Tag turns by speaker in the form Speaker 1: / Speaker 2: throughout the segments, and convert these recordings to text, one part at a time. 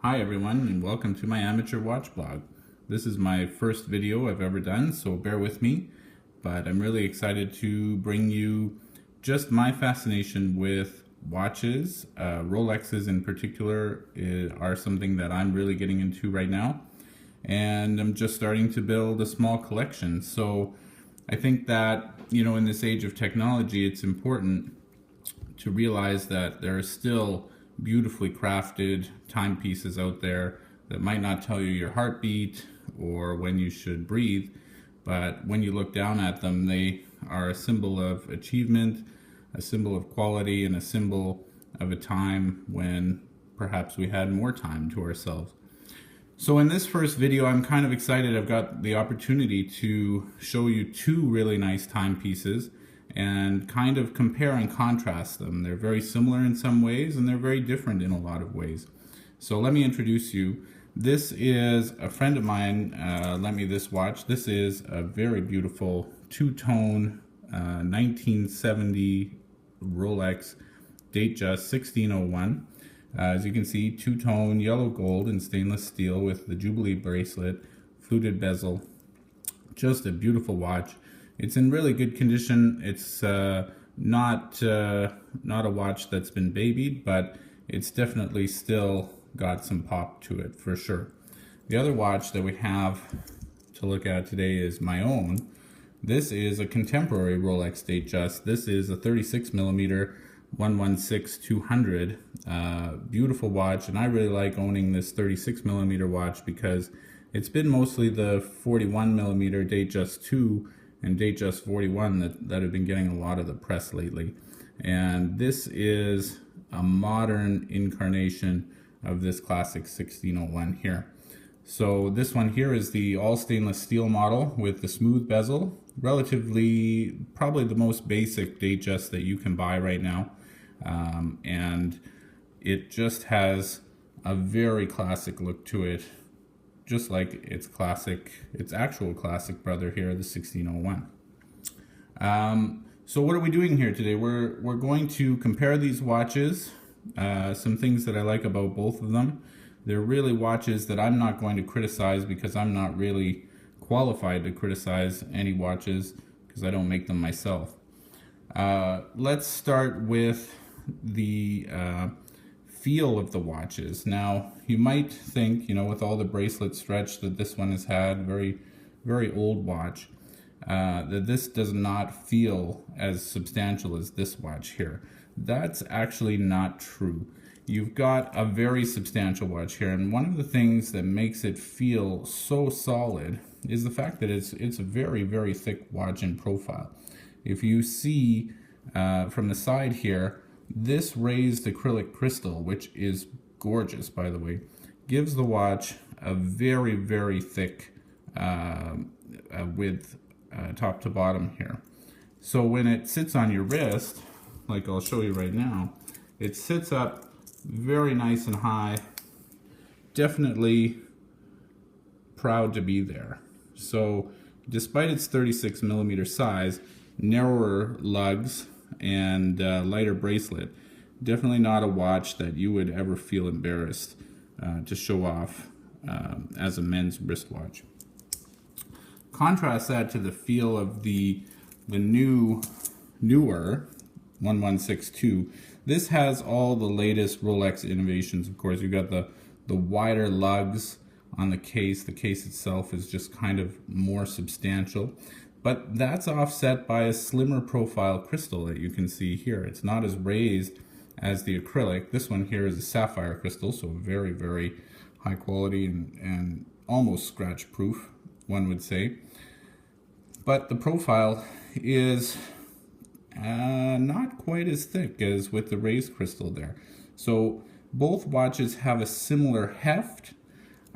Speaker 1: Hi everyone, and welcome to my amateur watch blog. This is my first video I've ever done, so bear with me, but I'm really excited to bring you just my fascination with watches. Rolexes in particular are something that I'm really getting into right now, and I'm just starting to build a small collection. So I think that, in this age of technology, it's important to realize that there are still beautifully crafted timepieces out there that might not tell you your heartbeat or when you should breathe, but when you look down at them, they are a symbol of achievement, a symbol of quality, and a symbol of a time when perhaps we had more time to ourselves. So in this first video, I'm kind of excited. I've got the opportunity to show you two really nice timepieces and kind of compare and contrast them. They're very similar in some ways, and they're very different in a lot of ways. So let me introduce you. This is a friend of mine lent me this watch. This is a very beautiful two-tone 1970 Rolex Datejusts 1601. As you can see, two-tone yellow gold and stainless steel with the Jubilee bracelet, fluted bezel. Just a beautiful watch. It's in really good condition. It's not a watch that's been babied, but it's definitely still got some pop to it for sure. The other watch that we have to look at today is my own. This is a contemporary Rolex Datejust. This is a 36mm 116-200. Beautiful watch, and I really like owning this 36mm watch because it's been mostly the 41mm Datejust 2 and Datejust 41 that have been getting a lot of the press lately. And this is a modern incarnation of this classic 1601 here. So this one here is the all stainless steel model with the smooth bezel. Relatively, probably the most basic Datejust that you can buy right now. And it just has a very classic look to it, just like its actual classic brother here, the 1601. So what are we doing here today? We're going to compare these watches, some things that I like about both of them. They're really watches that I'm not going to criticize because I'm not really qualified to criticize any watches because I don't make them myself. Let's start with the feel of the watches. Now, you might think, with all the bracelet stretch that this one has had, very, very old watch, that this does not feel as substantial as this watch here. That's actually not true. You've got a very substantial watch here, and one of the things that makes it feel so solid is the fact that it's a very, very thick watch in profile. If you see from the side here, this raised acrylic crystal, which is gorgeous, by the way, gives the watch a very, very thick width top to bottom here. So when it sits on your wrist, like I'll show you right now, it sits up very nice and high. Definitely proud to be there. So despite its 36mm size, narrower lugs, and lighter bracelet, definitely not a watch that you would ever feel embarrassed to show off as a men's wristwatch. Contrast that to the feel of the newer 1162. This has all the latest Rolex innovations. Of course, you've got the wider lugs on the case. The case itself is just kind of more substantial. But that's offset by a slimmer profile crystal that you can see here. It's not as raised as the acrylic. This one here is a sapphire crystal, so very, very high quality and almost scratch proof, one would say. But the profile is not quite as thick as with the raised crystal there. So both watches have a similar heft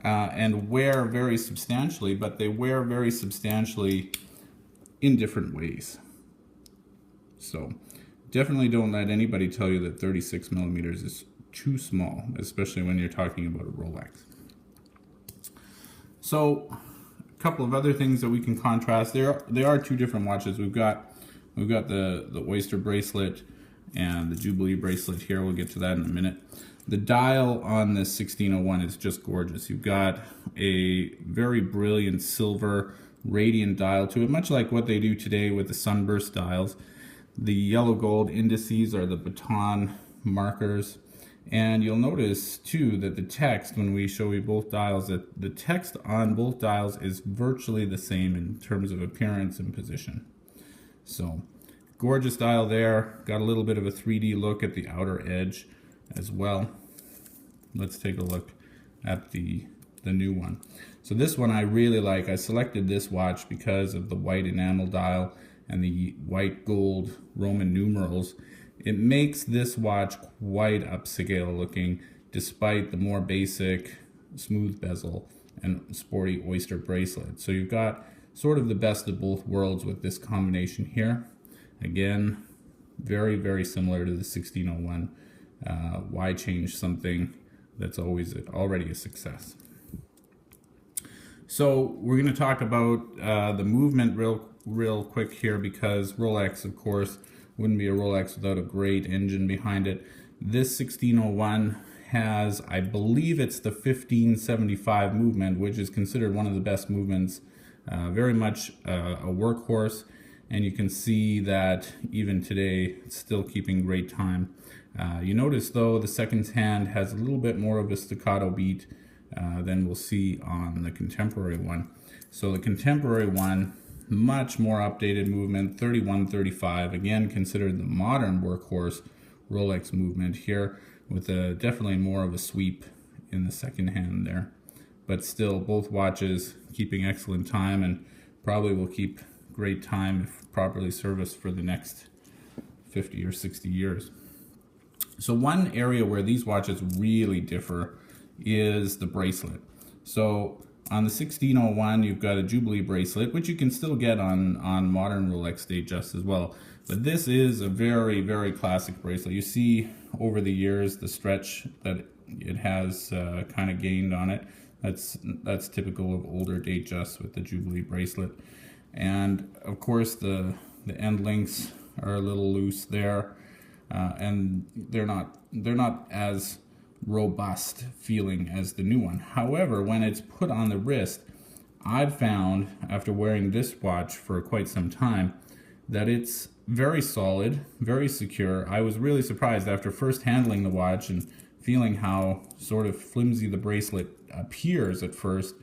Speaker 1: and wear very substantially, but they wear very substantially in different ways. So definitely don't let anybody tell you that 36mm is too small, especially when you're talking about a Rolex. So a couple of other things that we can contrast. There are two different watches. We've got the Oyster bracelet and the Jubilee bracelet here. We'll get to that in a minute. The dial on this 1601 is just gorgeous. You've got a very brilliant silver radiant dial to it, much like what they do today with the sunburst dials. The yellow gold indices are the baton markers. And you'll notice too that the text, when we show you both dials, that the text on both dials is virtually the same in terms of appearance and position. So gorgeous dial there. Got a little bit of a 3D look at the outer edge as well. Let's take a look at the new one. So this one I really like. I selected this watch because of the white enamel dial and the white gold Roman numerals. It makes this watch quite upscale looking, despite the more basic smooth bezel and sporty oyster bracelet. So you've got sort of the best of both worlds with this combination here. Again, very, very similar to the 1601. Why change something that's already a success? So we're going to talk about the movement real quick here, because Rolex, of course, wouldn't be a Rolex without a great engine behind it. This 1601 has, I believe it's the 1575 movement, which is considered one of the best movements, very much a workhorse, and you can see that even today it's still keeping great time. You notice though the second hand has a little bit more of a staccato beat than we'll see on the contemporary one. So the contemporary one, much more updated movement, 3135, again considered the modern workhorse Rolex movement here, with definitely more of a sweep in the second hand there. But still, both watches keeping excellent time, and probably will keep great time if properly serviced for the next 50 or 60 years. So one area where these watches really differ is the bracelet. So on the 1601, you've got a Jubilee bracelet, which you can still get on modern Rolex Datejusts as well. But this is a very, very classic bracelet. You see over the years the stretch that it has kind of gained on it. That's typical of older Datejusts with the Jubilee bracelet. And of course the end links are a little loose there, and they're not as robust feeling as the new one. However, when it's put on the wrist, I've found after wearing this watch for quite some time that it's very solid, very secure. I was really surprised after first handling the watch and feeling how sort of flimsy the bracelet appears at first.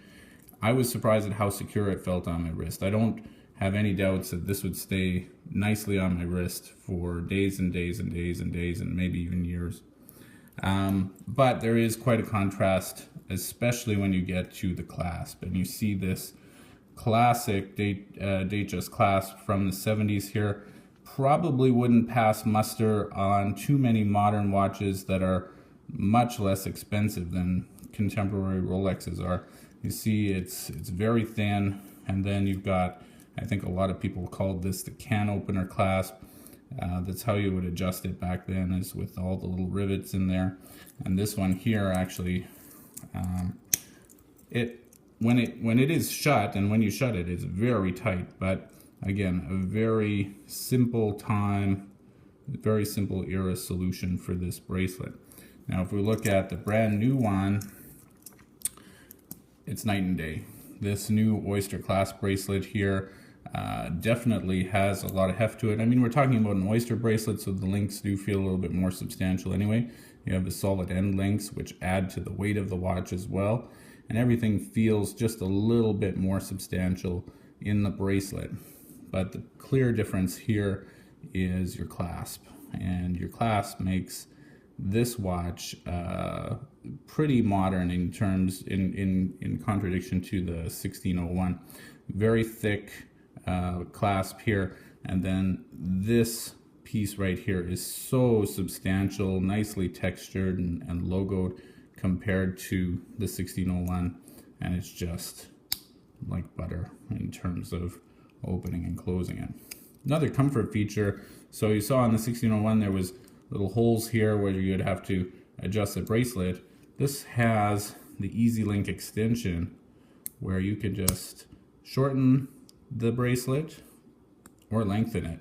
Speaker 1: I was surprised at how secure it felt on my wrist. I don't have any doubts that this would stay nicely on my wrist for days and days and days and days and maybe even years. But there is quite a contrast, especially when you get to the clasp, and you see this classic Datejust clasp from the 70s here. Probably wouldn't pass muster on too many modern watches that are much less expensive than contemporary Rolexes are. You see it's very thin, and then you've got, I think a lot of people called this the can opener clasp. That's how you would adjust it back then, is with all the little rivets in there. And this one here actually, when it is shut, and when you shut it, it's very tight. But again, a very simple era solution for this bracelet. Now, if we look at the brand new one, it's night and day. This new oyster clasp bracelet here definitely has a lot of heft to it. I mean, we're talking about an oyster bracelet, so the links do feel a little bit more substantial anyway. You have the solid end links, which add to the weight of the watch as well, and everything feels just a little bit more substantial in the bracelet. But the clear difference here is your clasp, and your clasp makes this watch pretty modern in terms, in contradiction to the 1601. Very thick clasp here, and then this piece right here is so substantial, nicely textured and logoed compared to the 1601, and it's just like butter in terms of opening and closing it. Another comfort feature, so you saw on the 1601 there was little holes here where you'd have to adjust the bracelet. This has the Easy Link extension where you can just shorten the bracelet or lengthen it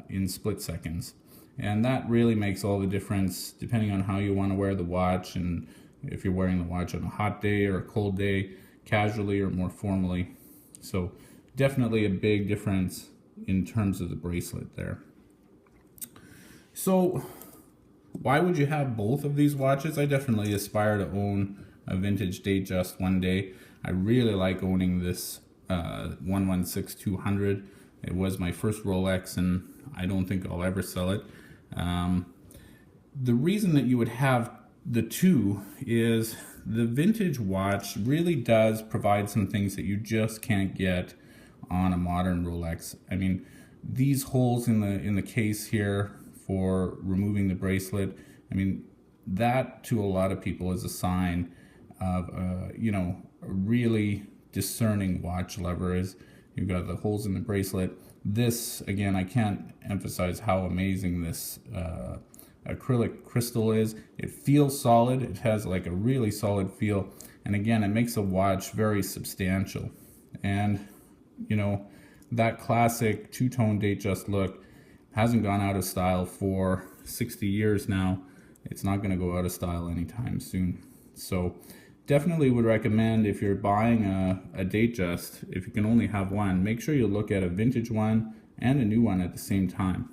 Speaker 1: in split seconds. And that really makes all the difference depending on how you want to wear the watch, and if you're wearing the watch on a hot day or a cold day, casually or more formally. So definitely a big difference in terms of the bracelet there. So why would you have both of these watches? I definitely aspire to own a vintage Datejust one day. I really like owning this 116-200. It was my first Rolex, and I don't think I'll ever sell it. The reason that you would have the two is the vintage watch really does provide some things that you just can't get on a modern Rolex. I mean, these holes in the case here for removing the bracelet, I mean, that to a lot of people is a sign of you know, a really discerning watch lover. Is you've got the holes in the bracelet. This, again, I can't emphasize how amazing this acrylic crystal is. It feels solid. It has like a really solid feel, and again, it makes a watch very substantial. And you know, that classic two-tone Datejust look hasn't gone out of style for 60 years now. It's not going to go out of style anytime soon. So definitely would recommend, if you're buying a Datejust, if you can only have one, make sure you look at a vintage one and a new one at the same time.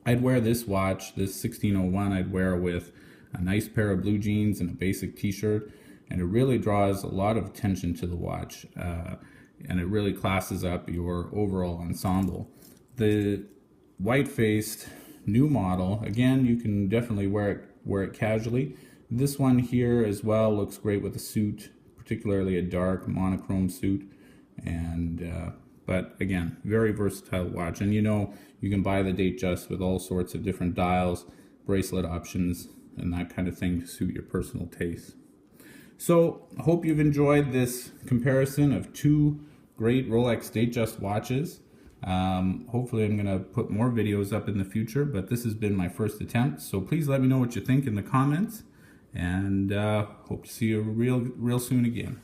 Speaker 1: I'd wear this watch, this 1601, I'd wear with a nice pair of blue jeans and a basic t-shirt, and it really draws a lot of attention to the watch, and it really classes up your overall ensemble. The white-faced new model, again, you can definitely wear it casually. This one here as well looks great with a suit, particularly a dark monochrome suit. And but again, very versatile watch. And you know, you can buy the Datejust with all sorts of different dials, bracelet options, and that kind of thing to suit your personal taste. So I hope you've enjoyed this comparison of two great Rolex Datejust watches. Hopefully I'm going to put more videos up in the future, but this has been my first attempt. So please let me know what you think in the comments, and hope to see you real soon again.